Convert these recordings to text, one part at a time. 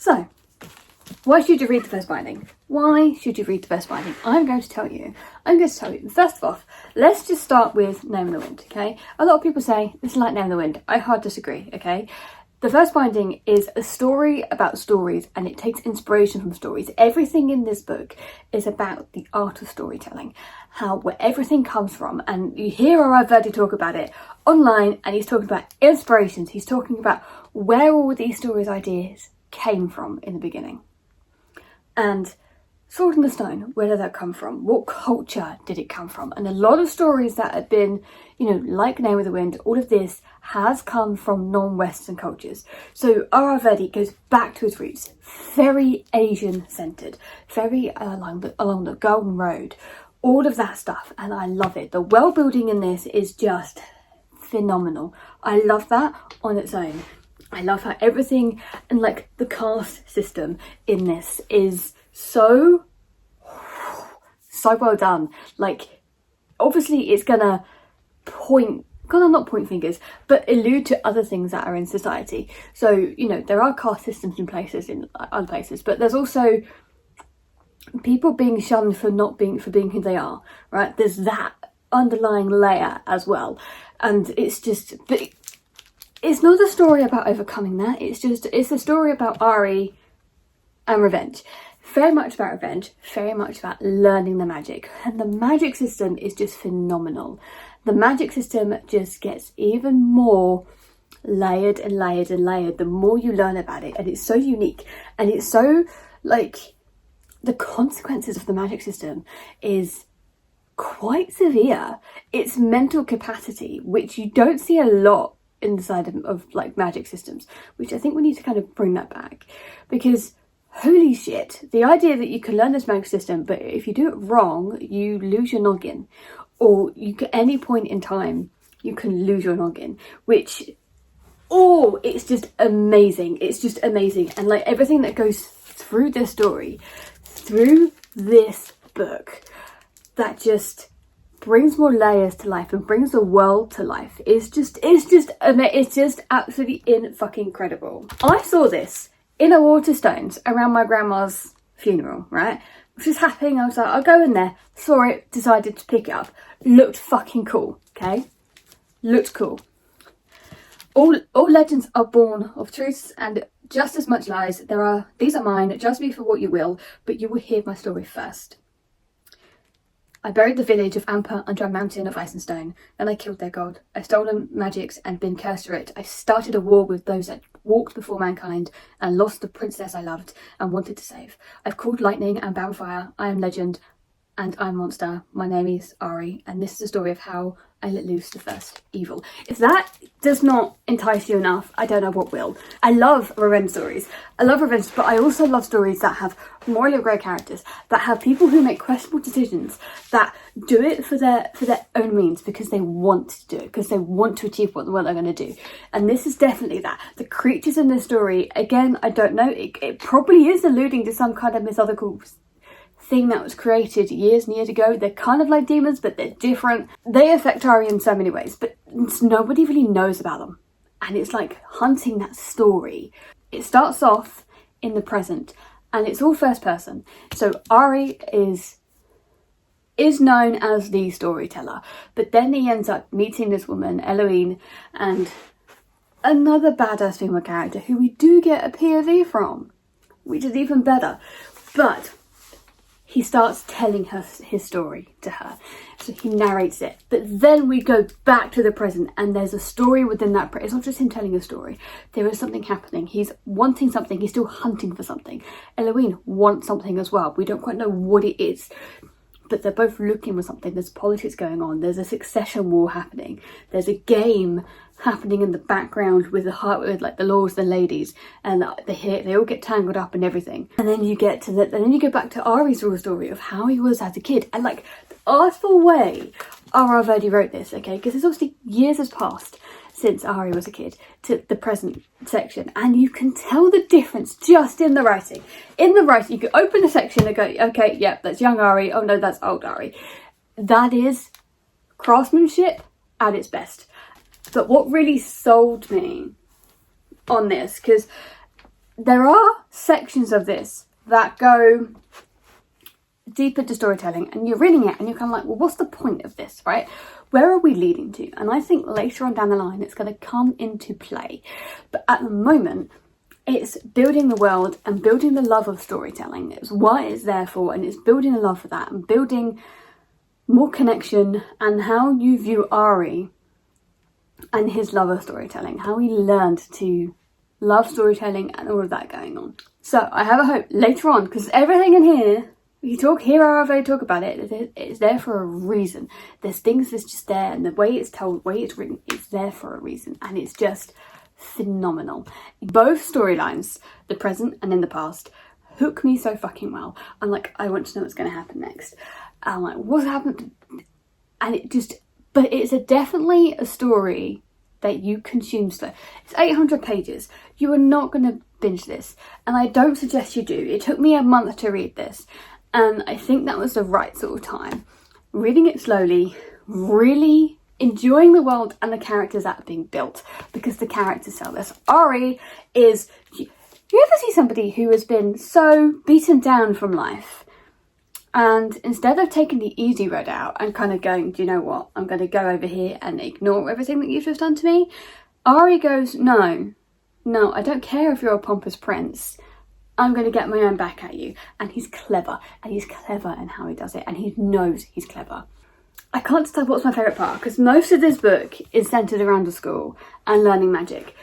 So, why should you read the first binding? Why should you read the first binding? I'm going to tell you. First off, let's just start with Name of the Wind, okay? A lot of people say it's like Name of the Wind. I hard disagree, okay? The first binding is a story about stories, and it takes inspiration from stories. Everything in this book is about the art of storytelling, where everything comes from. And you hear Virdi talk about it online, and he's talking about inspirations. He's talking about where all these stories' ideas came from in the beginning. And Sword in the Stone, where did that come from? What culture did it come from? And a lot of stories that have been, like Name of the Wind, all of this has come from non-Western cultures. So R.R. Virdi goes back to his roots, very Asian-centered, very along the Golden Road, all of that stuff, and I love it. The world building in this is just phenomenal. I love that on its own. I love how everything and like the caste system in this is so well done. Like, obviously it's gonna not point fingers, but allude to other things that are in society. So, there are caste systems in other places, but there's also people being shunned for being who they are, right? There's that underlying layer as well. And it's not a story about overcoming that. It's a story about Ari and revenge. Very much about revenge, very much about learning the magic. And the magic system is just phenomenal. The magic system just gets even more layered and layered and layered the more you learn about it. And it's so unique. And it's so, the consequences of the magic system is quite severe. It's mental capacity, which you don't see a lot inside of magic systems, which I think we need to kind of bring that back, because holy shit, the idea that you can learn this magic system, but if you do it wrong, you lose your noggin, or at any point in time, you can lose your noggin, it's just amazing. It's just amazing. And everything that goes through this story, through this book, that just brings more layers to life and brings the world to life. It's just absolutely fucking incredible. I saw this in a Waterstones around my grandma's funeral, right? Which was happening. I was like, I'll go in there. Saw it, decided to pick it up. Looked fucking cool, okay? Looked cool. All legends are born of truths and just as much lies. These are mine. Judge me for what you will, but you will hear my story first. I buried the village of Ampa under a mountain of ice and stone. Then I killed their god. I stole their magics and been cursed for it. I started a war with those that walked before mankind and lost the princess I loved and wanted to save. I've called lightning and balefire. I am legend and I'm monster. My name is Ari, and this is the story of how I let loose the first evil. If that does not entice you enough, I don't know what will. I love revenge stories. But I also love stories that have morally grey characters, that have people who make questionable decisions, that do it for their own means, because they want to do it, because they want to achieve what they're going to do. And this is definitely that. The creatures in this story, again, I don't know, it probably is alluding to some kind of mythological thing that was created years and years ago. They're kind of like demons, but they're different. They affect Ari in so many ways, but nobody really knows about them. And it's like hunting that story. It starts off in the present, and it's all first person. So Ari is known as the storyteller, but then he ends up meeting this woman, Eloquent, and another badass female character who we do get a POV from, which is even better. But he starts telling her his story to her. So he narrates it. But then we go back to the present, and there's a story within that. It's not just him telling a story. There is something happening. He's wanting something. He's still hunting for something. Eloquent wants something as well. We don't quite know what it is, but they're both looking for something. There's politics going on. There's a succession war happening. There's a game happening in the background with the lords and ladies, and they all get tangled up and everything. And then you get to then you go back to Ari's real story of how he was as a kid, and the artful way R.R. Virdi wrote this, okay, because there's obviously years has passed since Ari was a kid to the present section, and you can tell the difference just in the writing. In the writing, you can open the section and go, okay, yep, that's young Ari. Oh no, that's old Ari. That is craftsmanship at its best. But what really sold me on this, because there are sections of this that go deep into storytelling, and you're reading it and you're kind of like, well, what's the point of this, right? Where are we leading to? And I think later on down the line it's going to come into play, but at the moment it's building the world and building the love of storytelling. It's what it's there for, and it's building the love for that and building more connection, and how you view Ari and his love of storytelling, how he learned to love storytelling and all of that going on. So I have a hope later on, because everything in here, you talk here, however I talk about it, it's there for a reason. There's things that's just there, and the way it's told, the way it's written, it's there for a reason, and it's just phenomenal. Both storylines, the present and in the past, hook me so fucking well. I'm like, I want to know what's going to happen next. I'm like, what's happened? And it just, but it's definitely a story that you consume slow. It's 800 pages. You are not going to binge this, and I don't suggest you do. It took me a month to read this, and I think that was the right sort of time. Reading it slowly, really enjoying the world and the characters that are being built, because the characters sell this. Ari is, you ever see somebody who has been so beaten down from life, and instead of taking the easy road out and kind of going, do you know what, I'm going to go over here and ignore everything that you've just done to me, Ari goes, no, I don't care if you're a pompous prince. I'm going to get my own back at you. And he's clever, and he's clever in how he does it, and he knows he's clever. I can't decide what's my favourite part, because most of this book is centred around the school and learning magic,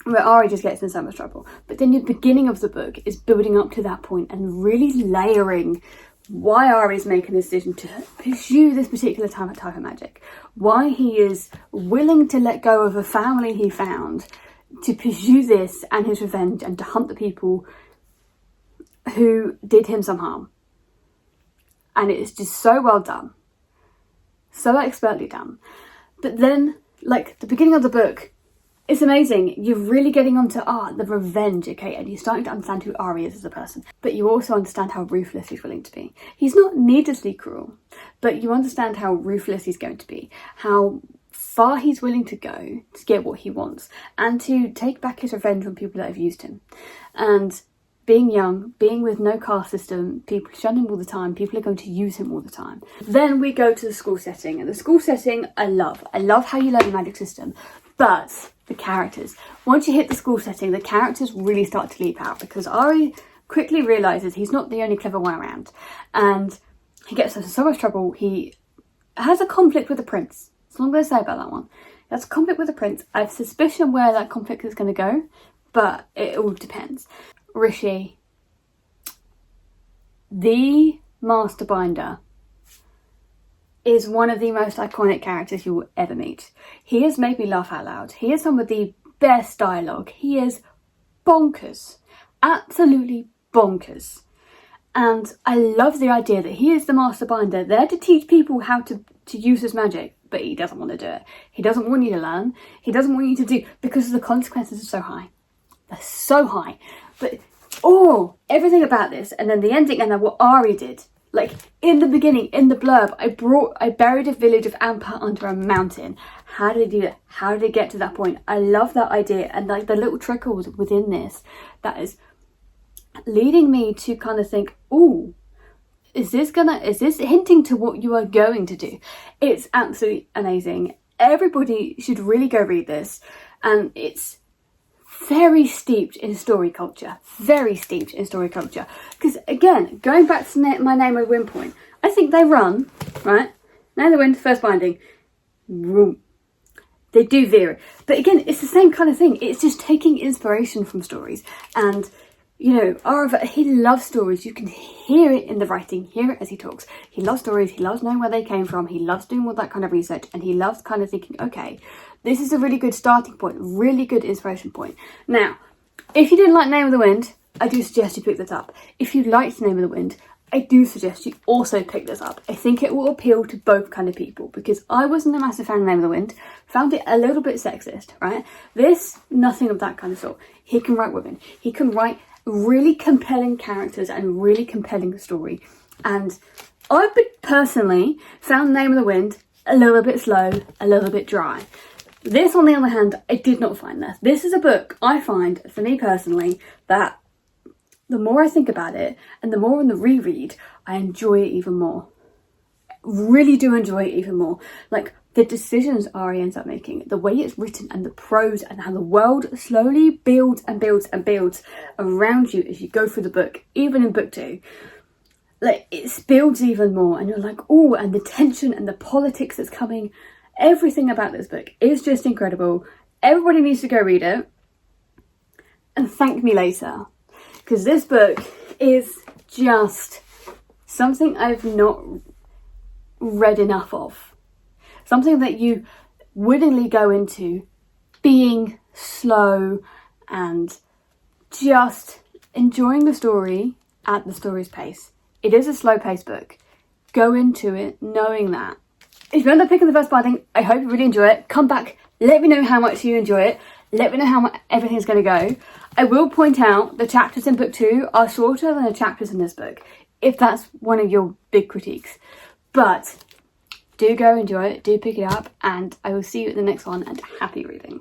where Ari just gets in so much trouble. But then the beginning of the book is building up to that point and really layering why Ari's making the decision to pursue this particular type of magic, why he is willing to let go of a family he found to pursue this and his revenge, and to hunt the people who did him some harm. And it's just so well done, so expertly done. But then, like, the beginning of the book, it's amazing. You're really getting onto the revenge, okay? And you're starting to understand who Ari is as a person. But you also understand how ruthless he's willing to be. He's not needlessly cruel, but you understand how ruthless he's going to be. How far he's willing to go to get what he wants, and to take back his revenge on people that have used him. And being young, being with no caste system, people shun him all the time, people are going to use him all the time. Then we go to the school setting, and the school setting I love how you learn the magic system, but the characters, once you hit the school setting, the characters really start to leap out, because Ari quickly realises he's not the only clever one around, and he gets into so much trouble. He has a conflict with the prince. That's all I'm going to say about that one. He has a conflict with the prince. I have suspicion where that conflict is going to go, but it all depends. Rishi, the master binder, is one of the most iconic characters you will ever meet. He has made me laugh out loud. He has some of the best dialogue. He is bonkers. Absolutely bonkers. And I love the idea that he is the master binder, there to teach people how to use his magic, but he doesn't want to do it. He doesn't want you to learn. He doesn't want you to do, because the consequences are so high. They're so high. But everything about this, and then the ending, and then what Ari did. Like, in the beginning, in the blurb, I buried a village of Ampa under a mountain. How did he do that? How did it get to that point? I love that idea, and like the little trickles within this, that is leading me to kind of think, ooh, is this hinting to what you are going to do? It's absolutely amazing. Everybody should really go read this, and it's very steeped in story culture. Very steeped in story culture. Because again, going back to my Name of the Wind point, I think they run, right? Name of the Wind, first binding, vroom. They do vary. But again, it's the same kind of thing. It's just taking inspiration from stories. And, you know, Arav, he loves stories. You can hear it in the writing, hear it as he talks. He loves stories. He loves knowing where they came from. He loves doing all that kind of research. And he loves kind of thinking, okay, this is a really good starting point, really good inspiration point. Now, if you didn't like Name of the Wind, I do suggest you pick this up. If you liked Name of the Wind, I do suggest you also pick this up. I think it will appeal to both kind of people, because I wasn't a massive fan of Name of the Wind, found it a little bit sexist, right? This, nothing of that kind of sort. He can write women. He can write really compelling characters and really compelling story. And I personally found Name of the Wind a little bit slow, a little bit dry. This, on the other hand, I did not find this. This is a book I find, for me personally, that the more I think about it and the more in the reread, I enjoy it even more. Really do enjoy it even more. Like, the decisions Ari ends up making, the way it's written and the prose, and how the world slowly builds and builds and builds around you as you go through the book, even in book 2. Like, it builds even more, and you're like, oh, and the tension and the politics that's coming. Everything about this book is just incredible. Everybody needs to go read it and thank me later, because this book is just something I've not read enough of. Something that you willingly go into being slow and just enjoying the story at the story's pace. It is a slow-paced book. Go into it knowing that. If you end up picking the first binding, I hope you really enjoy it. Come back, let me know how much you enjoy it. Let me know how everything's going to go. I will point out the chapters in book 2 are shorter than the chapters in this book, if that's one of your big critiques. But do go enjoy it, do pick it up, and I will see you at the next one, and happy reading.